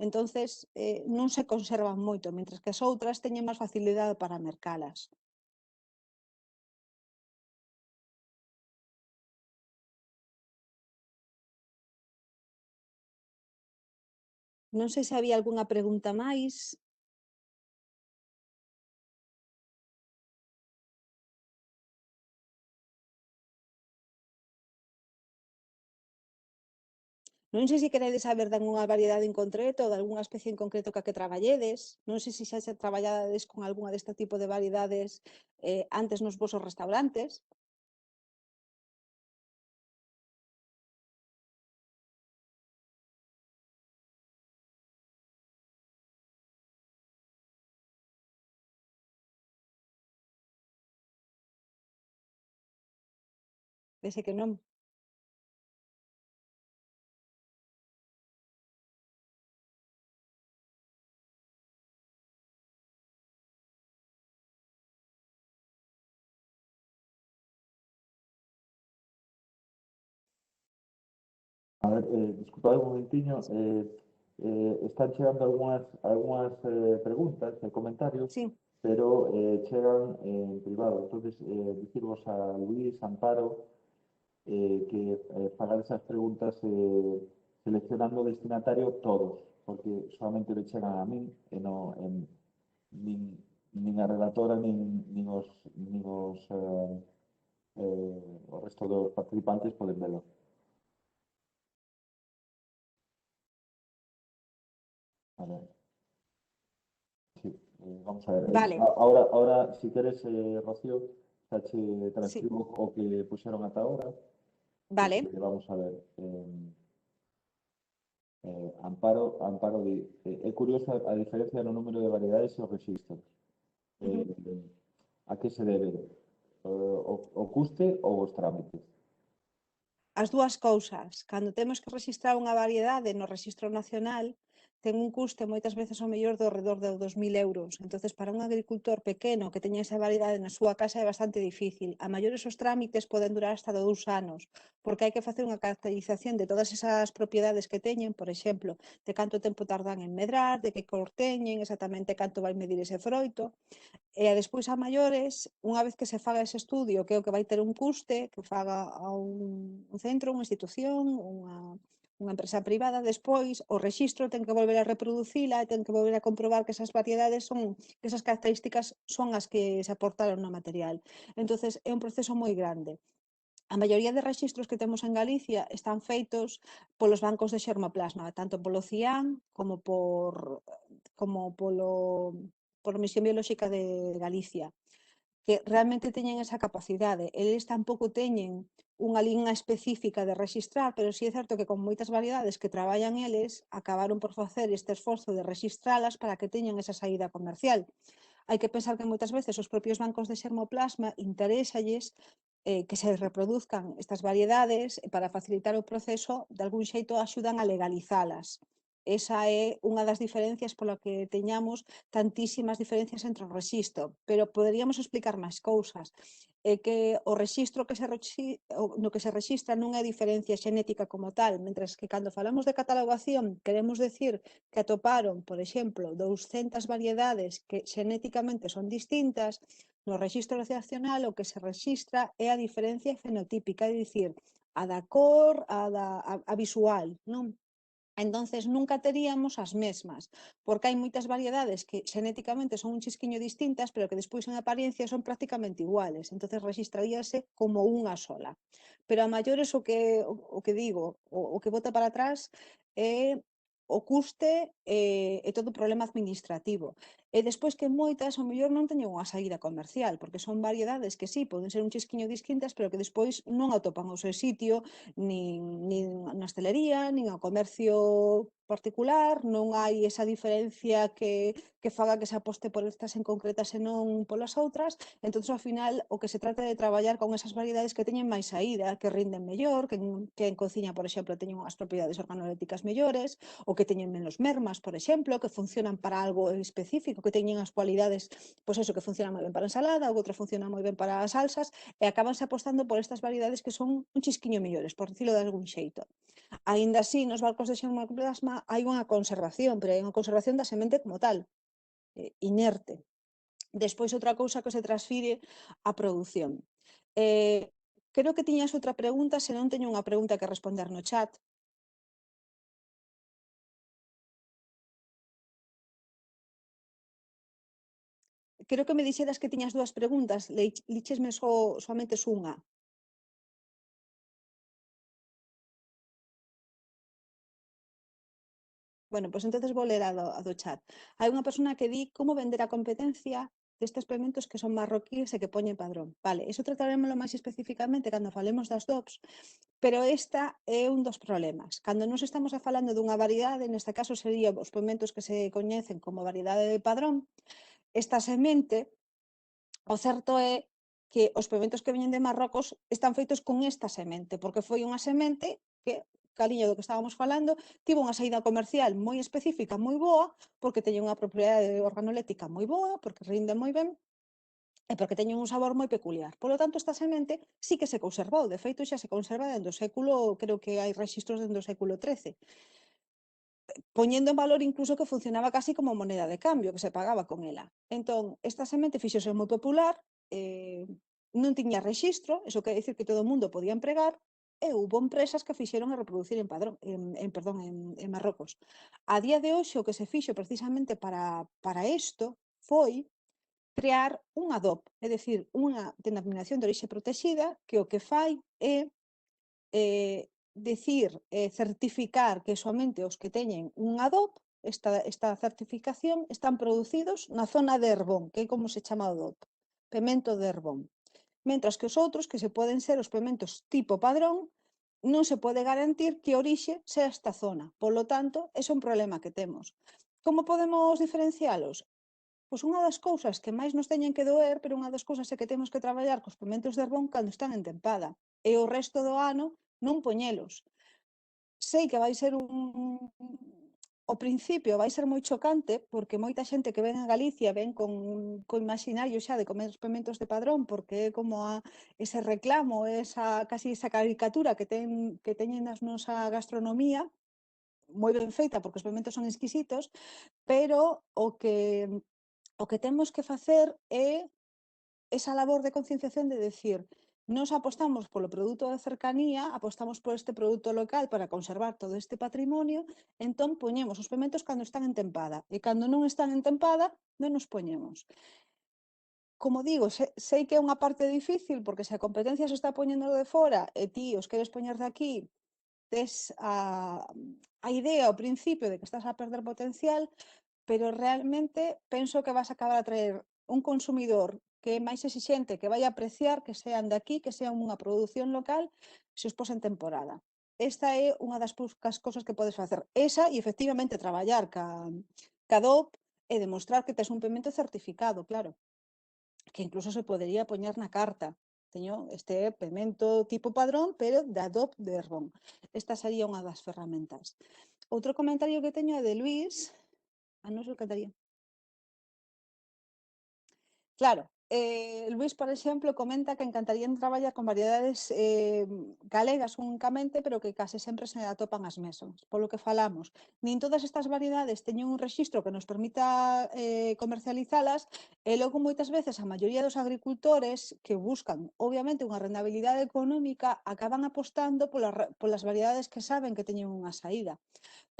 Entonces, non se conservan moito, mentres que as outras teñen máis facilidade para mercalas. Non sei se había algunha pregunta máis. Non sei se queredes saber de algunha variedade en concreto ou de algunha especie en concreto ca que traballedes. Non sei se xa traballades con algunha deste tipo de variedades antes nos vosos restaurantes. Dese que non. A ver, disculpad un momentiño, están chegando algunhas preguntas e comentarios, Sí. pero chegan en privado. Entonces, dicirvos a Luís, Amparo, que fagan esas preguntas seleccionando o destinatario todos, porque solamente le chegan a min e no, nin, nin a relatora, nin o resto dos participantes poden velo. Vale. Sí, vamos a ver. Vale, Ahora, si quieres, Rocío, xa che sí, transcribo o que puxeron ata ahora. vale. Vamos a ver. Amparo di, é curiosa a diferencia no número de variedades e os registros. Ujú. Eh, a que se debe? O custe ou os trámites? As dúas cousas. Cando temos que rexistrar unha variedade no Rexistro Nacional, ten un custe moitas veces ao mellor do redor de 2000 euros. Entonces, para un agricultor pequeno que teña esa variedade na súa casa é bastante difícil. A maiores os trámites poden durar hasta 2 anos, porque hai que facer unha caracterización de todas esas propiedades que teñen, por exemplo, de canto tempo tardan en medrar, de que cor teñen, exactamente canto vai medir ese froito. E despois a maiores, unha vez que se faga ese estudio, que é o que vai ter un custe, que faga a un centro, unha institución, unha empresa privada, despois o rexistro ten que volver a reproducila e ten que volver a comprobar que esas variedades son, que esas características son as que se aportaron no material. Entonces é un proceso moi grande. A maioría de rexistros que temos en Galicia están feitos polos bancos de xermoplasma, tanto polo CIAN pola Misión Biolóxica de Galicia, que realmente teñen esa capacidade. Eles tampouco teñen unha liña específica de rexistrar, pero sí é certo que con moitas variedades que traballan eles, acabaron por facer este esforzo de rexistralas para que teñan esa saída comercial. Hai que pensar que moitas veces os propios bancos de xermoplasma interésalles que se reproduzcan estas variedades e para facilitar o proceso, de algún xeito axudan a legalizalas. Esa é unha das diferencias pola que teñamos tantísimas diferencias entre o rexistro, pero poderíamos explicar máis cousas. É que o rexistro no que se rexistra non é diferencia xenética como tal, mentres que cando falamos de catalogación queremos decir que atoparon, por exemplo, 200 variedades que xenéticamente son distintas, No rexistro nacional o que se rexistra é a diferencia fenotípica, é dicir, a da cor, a visual, non? Entonces nunca teríamos as mesmas, porque hai moitas variedades que xenéticamente son un chisquiño distintas, pero que despois en apariencia son prácticamente iguales, entonces registraríase como unha sola. Pero a maiores o que digo, o que bota para atrás é o custe e todo o problema administrativo. E despois que moitas, ao mellor, non teñen unha saída comercial, porque son variedades que sí, poden ser un chisquiño distintas, pero que despois non atopan o seu sitio, nin na hostelería, nin ao comercio particular, non hai esa diferencia que faga que se aposte por estas en concretas e non polas outras, entón, ao final, o que se trata de traballar con esas variedades que teñen máis saída, que rinden mellor, que en cociña, por exemplo, teñen unhas propiedades organolépticas mellores, ou que teñen menos mermas, por exemplo, que funcionan para algo específico, que teñen as cualidades, pois eso, que funcionan moi ben para a ensalada, ou outra funciona moi ben para as salsas, e acabanse apostando por estas variedades que son un chisquiño mellores, por dicilo de algún xeito. Aínda así, nos barcos de xermoplasma hai unha conservación, pero hai unha conservación da semente como tal, inerte. Despois, outra cousa que se transfire á produción. Creo que tiñas outra pregunta, se non teño unha pregunta que responder no chat. Creo que me dixeras que tiñas dúas preguntas, lichesme soamente unha. Bueno, pois entonces vou ler a do chat. Hai unha persona que di como vender a competencia destes experimentos que son marroquíes e que poñen padrón. Vale, iso tratarémolo máis especificamente cando falemos das DOPs, pero esta é un dos problemas. Cando nos estamos falando dunha variedade, neste caso sería os experimentos que se coñecen como variedade de padrón, esta semente, o certo é que os experimentos que veñen de Marrocos están feitos con esta semente, porque foi unha semente que, caliño do que estábamos falando, tivo unha saída comercial moi específica, moi boa, porque teñen unha propiedade organoléctrica moi boa, porque rinde moi ben, e porque teñen un sabor moi peculiar. Polo tanto, esta semente sí que se conservou, de feito xa se conserva dende o século, creo que hai registros dende o século XIII, poñendo en valor incluso que funcionaba casi como moneda de cambio, que se pagaba con ela. Entón, esta semente fixose moi popular, non tiña rexistro, iso quere dicir que todo o mundo podía empregar, e houbo empresas que fixeron a reproducir en Marrocos. A día de hoxe, o que se fixo precisamente para isto foi crear un ADOP, é dicir, unha denominación de orixe protexida que o que fai é certificar que somente os que teñen un ADOP, esta certificación, están producidos na zona de Herbón, que é como se chama o DOP, pemento de Herbón. Mentras que os outros, que se poden ser os pementos tipo padrón, non se pode garantir que a orixe sea esta zona. Polo tanto, ese é un problema que temos. Como podemos diferencialos? Pois unha das cousas que máis nos teñen que doer, pero unha das cousas é que temos que traballar cos pementos de Herbón cando están en tempada, e o resto do ano non poñelos. Sei que vai ser ao principio vai ser moi chocante, porque moita xente que ven a Galicia ven co imaginario xa de comer os pementos de padrón, porque é como ese reclamo, casi esa caricatura que teñen na nosa gastronomía, moi ben feita, porque os pementos son exquisitos, pero o que temos que facer é esa labor de concienciación de decir, nos apostamos polo produto de cercanía, apostamos por este produto local para conservar todo este patrimonio, entón poñemos os pementos cando están en tempada, e cando non están en tempada, non os poñemos. Como digo, sei que é unha parte difícil, porque se a competencia se está poñendo de fora e ti os queres poñer de aquí, tes a idea ao principio de que estás a perder potencial, pero realmente penso que vas a acabar a traer un consumidor que é máis exixente, que vai apreciar que sean de aquí, que sean unha produción local, se os pos en temporada. Esta é unha das poucas cousas que podes facer. Esa e, efectivamente, traballar ca DOP e demostrar que tes un pemento certificado, claro, que incluso se podería poñer na carta. Teño este pemento tipo padrón, pero da DOP de Herbón. Esta sería unha das ferramentas. Outro comentario que teño é de Luís. A nos encantaría. Claro, Luís, por exemplo, comenta que encantaría traballar con variedades galegas únicamente, pero que case sempre se atopan as mesmas. Polo que falamos, nin todas estas variedades teñen un rexistro que nos permita comercializalas, e logo moitas veces a maioría dos agricultores que buscan, obviamente, unha rentabilidade económica, acaban apostando polas variedades que saben que teñen unha saída.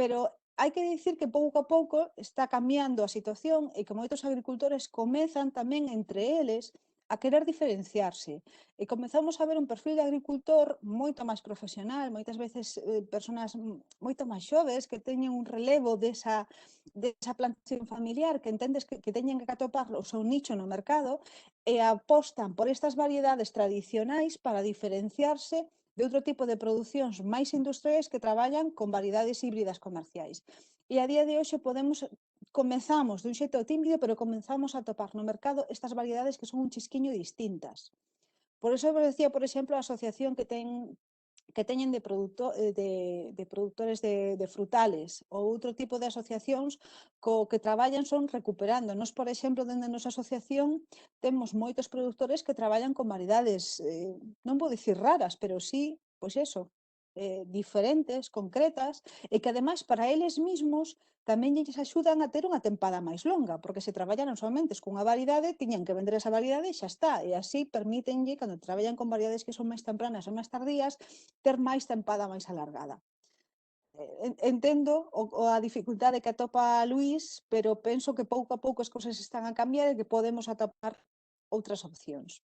Pero hai que dicir que pouco a pouco está cambiando a situación e que moitos agricultores comezan tamén entre eles a querer diferenciarse. E comezamos a ver un perfil de agricultor moito máis profesional, moitas veces personas moito máis xoves que teñen un relevo desa plantación familiar, que entendes que teñen que atopar o seu nicho no mercado e apostan por estas variedades tradicionais para diferenciarse de outro tipo de producións máis industriais que traballan con variedades híbridas comerciais. E a día de hoxe comezamos dun xeito tímido, pero comenzamos a topar no mercado estas variedades que son un chisquiño distintas. Por eso vos decía, por exemplo, a asociación que teñen de produtores de frutales ou outro tipo de asociacións co que traballan son recuperando. Nos, por exemplo, dende a nosa asociación temos moitos produtores que traballan con variedades, non vou dicir raras, pero sí, pois eso, diferentes, concretas, e que ademais para eles mesmos tamén lles axudan a ter unha tempada máis longa, porque se traballaron somente cunha variedade, tiñan que vender esa variedade e xa está, e así permítenlle, cando traballan con variedades que son máis tempranas ou máis tardías, ter máis tempada máis alargada. Entendo a dificultade que atopa Luís, pero penso que pouco a pouco as cousas están a cambiar e que podemos atopar outras opcións.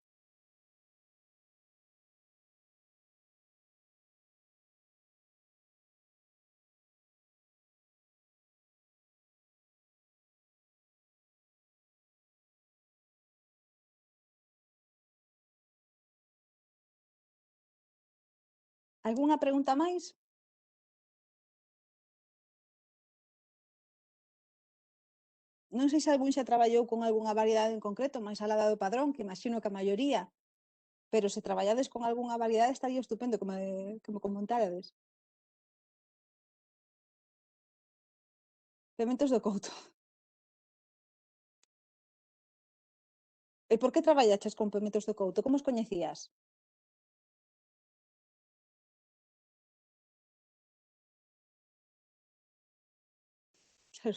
Algunha pregunta máis? Non sei se algún xa traballou con algunha variedade en concreto, máis alá da do padrón, que imagino que a maioría, pero se traballades con algunha variedade estaría estupendo que me comentárades. Pementos do Couto. E por que traballaches con pementos do Couto? Como os coñecías? Claro,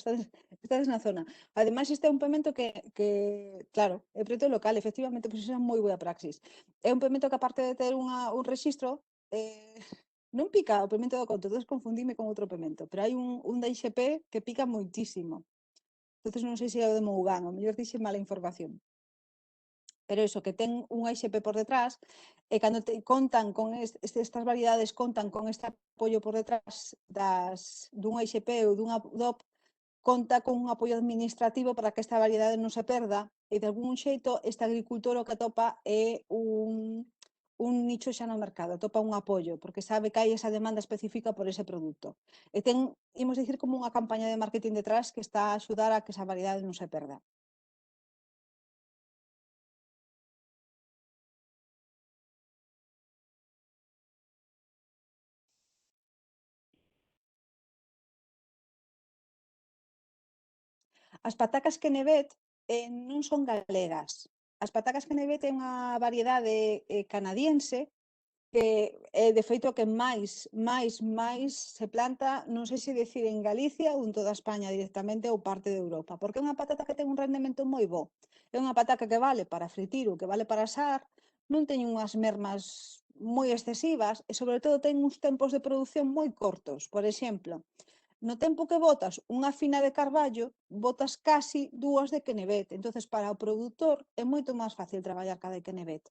estades na zona. Ademais, este é un pemento claro, é preto local, efectivamente, pois esa é moi boa praxis. É un pemento que, aparte de ter un rexistro, non pica o pemento do Couto, entonces confundime con outro pemento, pero hai un da IXP que pica moitísimo. Entonces non sei se é o de Mougán, o mellor dixe mala información. Pero iso, que ten un IXP por detrás, e cando contan con estas variedades contan con este apoio por detrás dun IXP ou dunha DOP, conta con un apoio administrativo para que esta variedade non se perda e, de algún xeito, este agricultor o que atopa é un nicho xa no mercado, atopa un apoio, porque sabe que hai esa demanda específica por ese produto. E ten, imos dicir, como unha campaña de marketing detrás que está a axudar a que esa variedade non se perda. As patacas Quenevet non son galegas. As patacas Quenevet é unha variedade canadiense que é de feito que máis se planta, non sei se dicir en Galicia ou en toda España directamente ou parte de Europa, porque é unha patata que ten un rendemento moi bo. É unha patata que vale para fritir ou que vale para asar, non ten unhas mermas moi excesivas e, sobre todo, ten uns tempos de produción moi cortos. Por exemplo, no tempo que botas unha fina de carballo, botas casi dúas de quenevet. Entonces, para o produtor é moito máis fácil traballar ca de quenevet.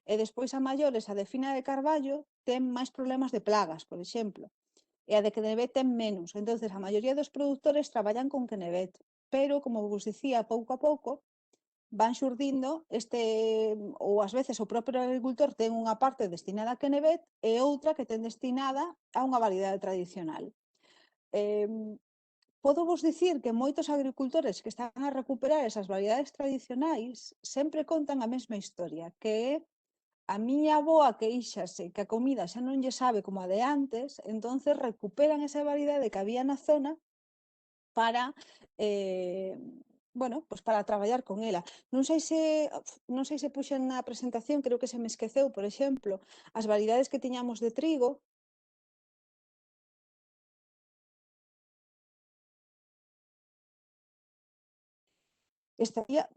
E despois a maiores, a de fina de carballo, ten máis problemas de plagas, por exemplo. E a de quenevet ten menos. Entonces, a maioría dos produtores traballan con quenevet. Pero, como vos dicía, pouco a pouco, van xurdindo ou ás veces o propio agricultor ten unha parte destinada a quenevet e outra que ten destinada a unha variedade tradicional. Podo vos dicir que moitos agricultores que están a recuperar esas variedades tradicionais sempre contan a mesma historia, que é a miña avoa queixase que a comida xa non lle sabe como a de antes, entonces recuperan esa variedade que había na zona para bueno, pois para traballar con ela. Non sei se puxen na presentación, creo que se me esqueceu, por exemplo, as variedades que tiñamos de trigo. Estaría,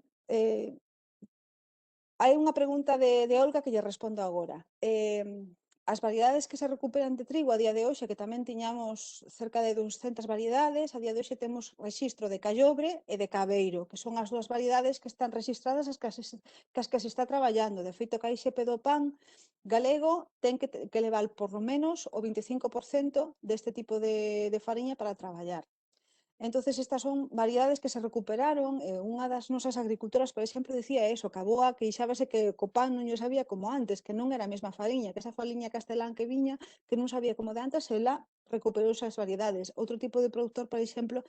hai unha pregunta de Olga que lle respondo agora. As variedades que se recuperan de trigo a día de hoxe, que tamén tiñamos cerca de 200 variedades, a día de hoxe temos rexistro de callobre e de cabeiro, que son as dúas variedades que están rexistradas que se está traballando. De feito, que a IXP do pan galego ten que levar por lo menos o 25% deste tipo de fariña para traballar. Entonces, estas son variedades que se recuperaron. Unha das nosas agricultoras, por exemplo, dicía eso, que a boa queixábase que co pan non lle sabía como antes, que non era a mesma fariña, que esa fariña castelán que viña, que non sabía como de antes, ela recuperou esas variedades. Outro tipo de produtor, por exemplo,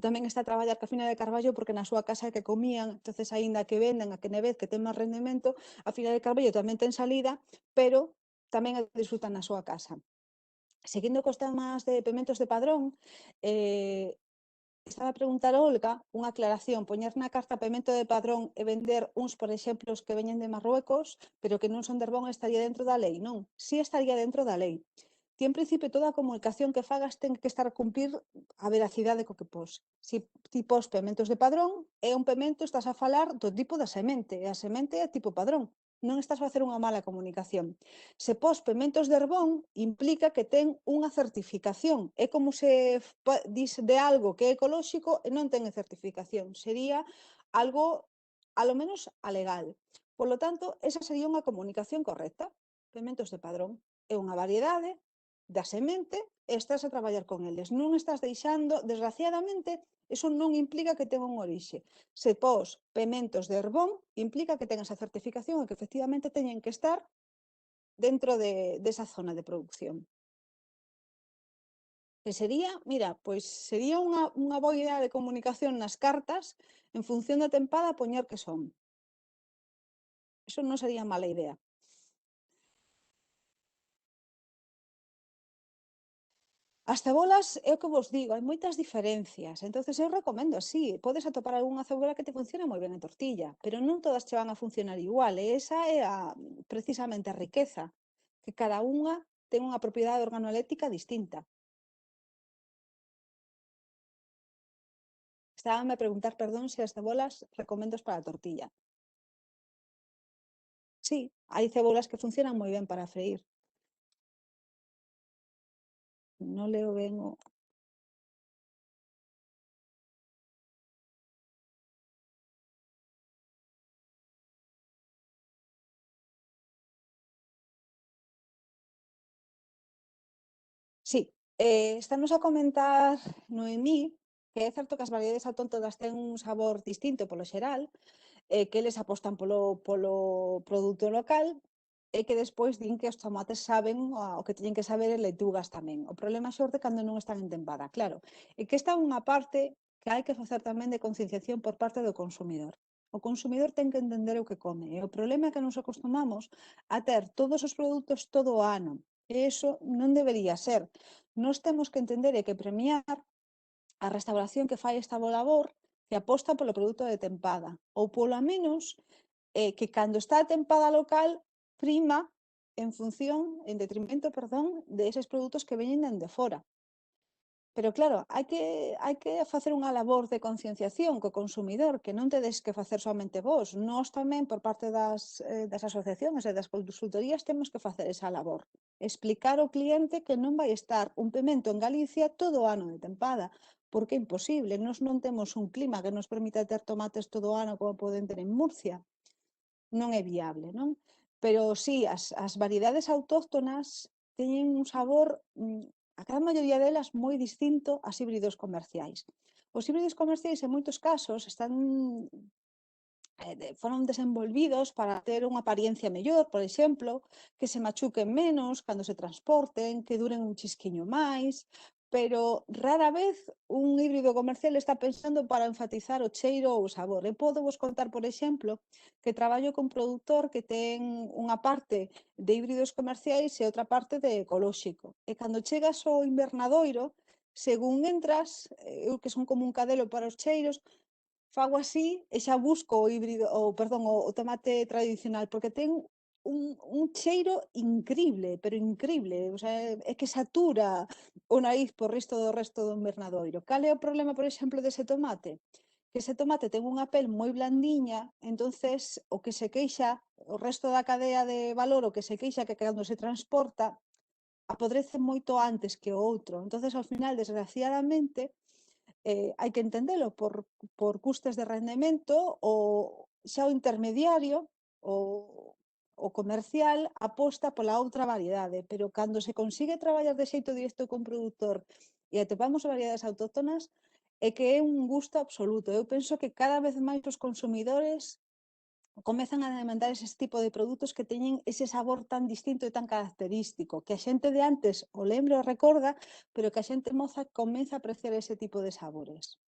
tamén está a traballar ca fina de carballo porque na súa casa é que comían, entonces aínda que vendan a que nevez que ten máis rendemento, a fina de carballo tamén ten salida, pero tamén a disfrutan na súa casa. Seguindo cos temas de pementos de padrón, estaba a preguntar a Olga unha aclaración, poñer na carta pemento de padrón e vender uns, por exemplo, os que veñen de Marruecos, pero que non son de Herbón, estaría dentro da lei, non? Si estaría dentro da lei. Ti, en principio, toda a comunicación que fagas ten que estar a cumplir a veracidade co que pos. Si ti pos pementos de padrón, é un pemento, estás a falar do tipo da semente, e a semente é tipo padrón. Non estás a facer unha mala comunicación. Se pos pementos de Herbón, implica que ten unha certificación. É como se dis de algo que é ecolóxico e non ten certificación. Sería algo, a lo menos, alegal. Por lo tanto, esa sería unha comunicación correcta. Pementos de padrón é unha variedade da semente e estás a traballar con eles. Non estás deixando, desgraciadamente, eso non implica que ten unha orixe. Se pos pementos de Herbón, implica que ten esa certificación e que efectivamente teñen que estar dentro desa zona de produción. Que sería, mira, pois sería unha boa idea de comunicación nas cartas, en función da tempada, poñer que son. Eso non sería mala idea. As cebolas é o que vos digo, hai moitas diferencias, entonces eu recomendo así, podes atopar algunha cebola que te funciona moi ben en tortilla, pero non todas che van a funcionar igual, e esa é precisamente a riqueza, que cada unha ten unha propiedade organoléptica distinta. Estábame a preguntar, perdón, se as cebolas recomendos para a tortilla. Sí, hai cebolas que funcionan moi ben para freír. Non leo ben o... Sí, estamos a comentar, Noemí, que é certo que as variedades autóctonas ten un sabor distinto polo xeral, que eles apostan polo produto local e que despois din que os tomates saben o que teñen que saber e leitugas tamén. O problema xorde cando non están en tempada, claro. E que esta é unha parte que hai que facer tamén de concienciación por parte do consumidor. O consumidor ten que entender o que come. E o problema é que nos acostumamos a ter todos os produtos todo o ano. E iso non debería ser. Nós temos que entender e que premiar a restauración que fai esta boa labor, que aposta polo produto de tempada, ou polo menos que cando está a tempada local prima en función, en detrimento, perdón, de eses produtos que veñen dende fora. Pero claro, hai que facer unha labor de concienciación co consumidor, que non tedes que facer somente vos. Nós tamén, por parte das asociacións e das consultorías, temos que facer esa labor. Explicar ao cliente que non vai estar un pemento en Galicia todo o ano de tempada, porque é imposible. Nós non temos un clima que nos permita ter tomates todo o ano como poden ter en Murcia. Non é viable, non? Pero sí, as variedades autóctonas teñen un sabor, a gran maioría delas, moi distinto ás híbridos comerciais. Os híbridos comerciais, en moitos casos, foron desenvolvidos para ter unha apariencia mellor, por exemplo, que se machuquen menos cando se transporten, que duren un chisquiño máis, pero rara vez un híbrido comercial está pensando para enfatizar o cheiro ou o sabor. E podo vos contar, por exemplo, que traballo con produtor que ten unha parte de híbridos comerciais e outra parte de ecolóxico. E cando chegas ao invernadoiro, según entras, eu que son como un cadelo para os cheiros, fago así e xa busco o híbrido, perdón, o tomate tradicional, porque ten un cheiro incrible, pero incrible, o sea, é que satura o nariz por resto do invernadoiro. Cal é o problema, por exemplo, dese tomate? Que ese tomate ten unha pel moi blandiña, entonces o que se queixa, o resto da cadea de valor, o que se queixa que cando se transporta apodrece moito antes que o outro. Entonces, ao final, desgraciadamente, hai que entendelo por custes de rendemento, xa o intermediario, o comercial, aposta pola outra variedade, pero cando se consigue traballar de xeito directo con produtor e atopamos variedades autóctonas, é que é un gusto absoluto. Eu penso que cada vez máis os consumidores comezan a demandar ese tipo de produtos que teñen ese sabor tan distinto e tan característico, que a xente de antes o lembra o recorda, pero que a xente moza comeza a apreciar ese tipo de sabores.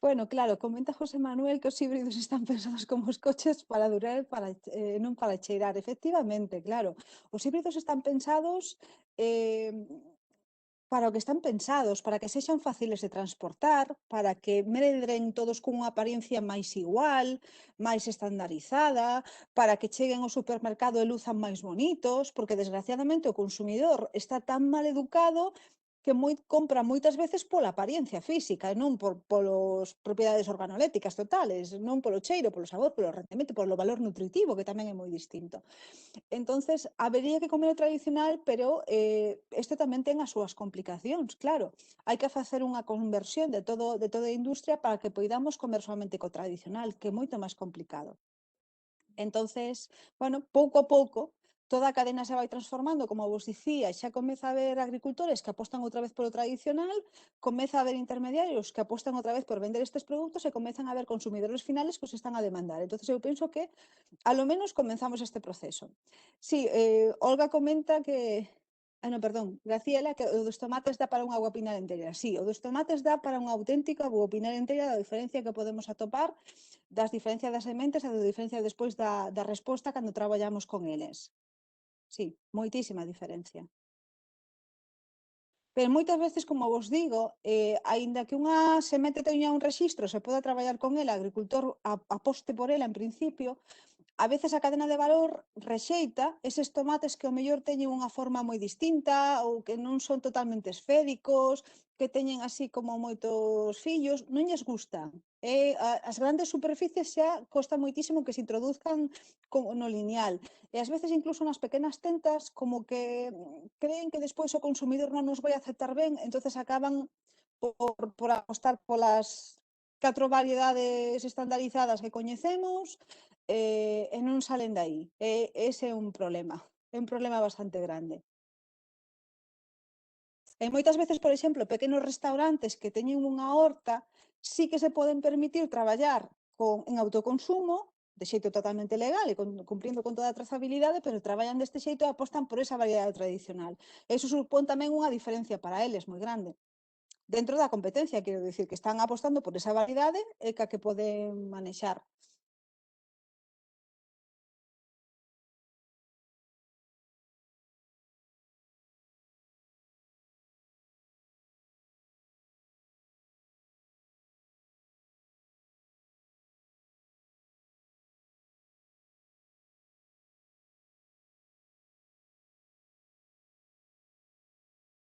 Bueno, claro, comenta José Manuel que os híbridos están pensados como os coches para durar, non para cheirar. Efectivamente, claro, os híbridos están pensados eh, para o que están pensados, para que sexan fáciles de transportar, para que medren todos cunha apariencia máis igual, máis estandarizada, para que cheguen ao supermercado e luzan máis bonitos, porque desgraciadamente o consumidor está tan mal educado que compra moitas veces pola apariencia física e non polos propiedades organolépticas totales, non polo cheiro, polo sabor, polo rendemento, polo valor nutritivo, que tamén é moi distinto. Entonces, habería que comer o tradicional, pero este tamén ten as súas complicacións, claro. Hai que facer unha conversión de toda a industria para que poidamos comer somente co tradicional, que é moito máis complicado. Entonces, bueno, pouco a pouco, toda a cadena se vai transformando, como vos dicía, xa comeza a haber agricultores que apostan outra vez polo tradicional, comeza a haber intermediarios que apostan outra vez por vender estes produtos e comezan a haber consumidores finales que os están a demandar. Entonces, eu penso que a lo menos comenzamos este proceso. Sí, Olga comenta que... Ah, non, perdón, Graciela, que o dos tomates dá para unha guapinar enteira. Sí, o dos tomates dá para unha auténtica guapinar enteira da diferencia que podemos atopar das diferencias das sementes e da diferencia despois da resposta cando traballamos con eles. Sí, moitísima diferencia. Pero moitas veces, como vos digo, aínda que unha semente teña un rexistro, se poda traballar con ela, o agricultor aposte por ela en principio, a veces a cadena de valor rexeita eses tomates que ao mellor teñen unha forma moi distinta ou que non son totalmente esféricos, que teñen así como moitos fillos, non lles gustan. As grandes superficies xa costa moitísimo que se introduzcan no lineal. E ás veces incluso nas pequenas tentas como que creen que despois o consumidor non nos vai aceptar ben, entonces acaban por apostar polas 4 variedades estandarizadas que coñecemos e non salen de aí. Ese é un problema bastante grande. E moitas veces, por exemplo, pequenos restaurantes que teñen unha horta, sí que se poden permitir traballar en autoconsumo, de xeito totalmente legal e cumprindo con toda a trazabilidade, pero traballan deste xeito e apostan por esa variedade tradicional. Eso supón tamén unha diferencia para eles moi grande. Dentro da competencia, quero dicir, que están apostando por esa variedade e ca que poden manexar.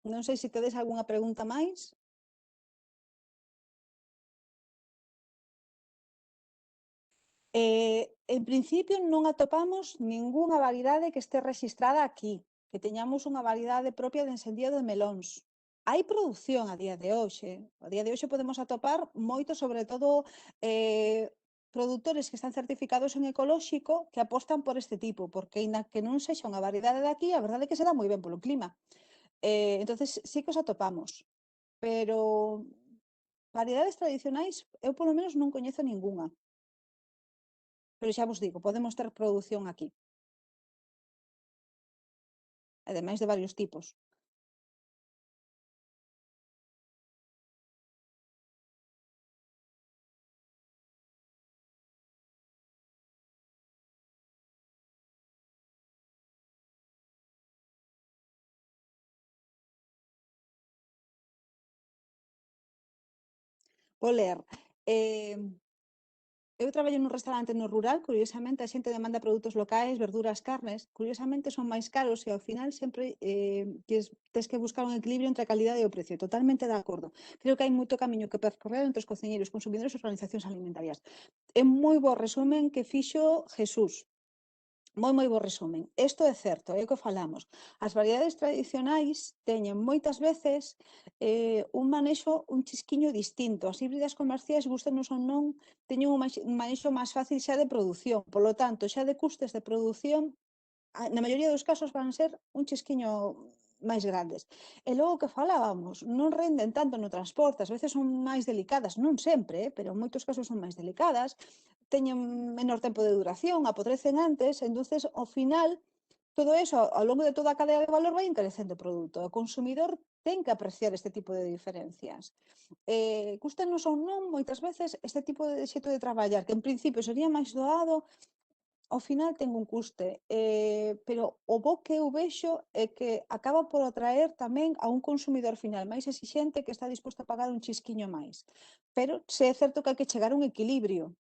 Non sei se tedes algunha pregunta máis. En principio non atopamos ningunha variedade que este rexistrada aquí, que teñamos unha variedade propia de encendido de melóns. Hai produción a día de hoxe. A día de hoxe podemos atopar moito, sobre todo, produtores que están certificados en ecolóxico que apostan por este tipo, porque aínda que non sexa unha variedade de aquí, a verdade é que se dá moi ben polo clima. Entonces sí que os atopamos, pero variedades tradicionais eu polo menos non coñezo ningunha. Pero xa vos digo, podemos ter produción aquí, ademais de varios tipos. Vou ler. Eu traballo nun restaurante no rural, curiosamente a xente demanda produtos locais, verduras, carnes, curiosamente son máis caros e ao final sempre tes que buscar un equilibrio entre a calidade e o precio, totalmente de acordo. Creo que hai moito camiño que percorrer entre os cociñeiros, consumidores e organizacións alimentarias. É moi bo resumen que fixo Jesús. Moi bo resumen. Isto é certo, é o que falamos. As variedades tradicionais teñen moitas veces un manexo un chisquiño distinto. As híbridas comerciais, gustenos ou non, teñen un manexo máis fácil xa de produción. Polo tanto, xa de custes de produción, na maioría dos casos van ser un chisquiño máis grandes. E logo que falábamos, non renden tanto no transporte, ás veces son máis delicadas, non sempre, pero en moitos casos son máis delicadas, teñen menor tempo de duración, apodrecen antes, entonces ao final todo eso ao longo de toda a cadea de valor vai encarecendo o produto. O consumidor ten que apreciar este tipo de diferencias. Gústenos ou non, moitas veces, este tipo de xeito de traballar, que en principio sería máis doado, ao final ten un custe, pero o bo que eu vexo é que acaba por atraer tamén a un consumidor final máis exixente que está disposto a pagar un chisquiño máis. Pero se é certo que hai que chegar a un equilibrio.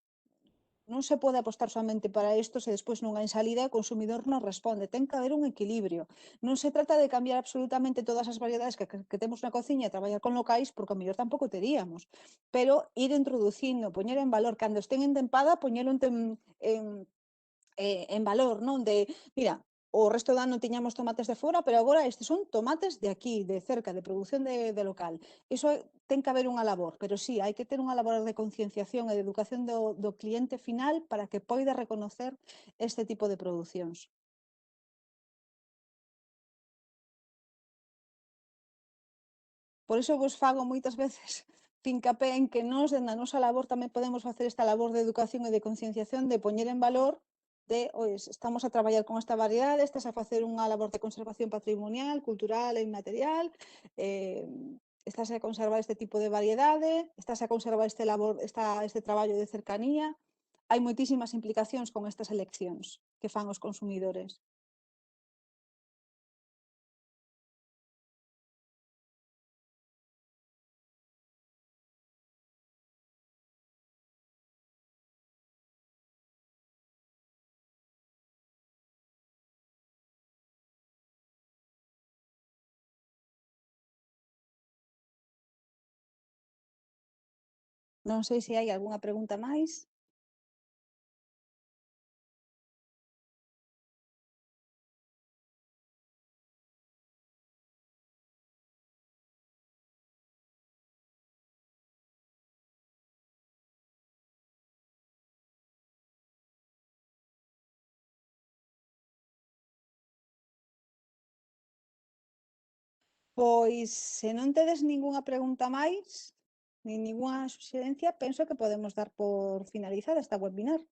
Non se pode apostar somente para isto se despois non hai salida o consumidor non responde. Ten que haber un equilibrio. Non se trata de cambiar absolutamente todas as variedades que temos na cociña e traballar con locais, porque o mellor tampouco teríamos. Pero ir introducindo, poñer en valor, cando estén en tempada, poñelo en valor, non? De, mira, o resto do ano tiñamos tomates de fora, pero agora estes son tomates de aquí, de cerca, de produción de local. Iso ten que haber unha labor, pero sí, hai que ter unha labor de concienciación e de educación do cliente final para que poida reconocer este tipo de producións. Por iso vos fago moitas veces fincapé en que nós, dende a nosa labor, tamén podemos facer esta labor de educación e de concienciación, de poñer en valor de, ois, estamos a traballar con esta variedade, estás a facer unha labor de conservación patrimonial, cultural e inmaterial, eh, estás a conservar este tipo de variedade, estás a conservar este traballo de cercanía. Hai moitísimas implicacións con estas eleccións que fan os consumidores. Non sei se hai algunha pregunta máis. Pois, se non tedes ningunha pregunta máis, nin ningunha suxerencia, penso que podemos dar por finalizada esta webinar.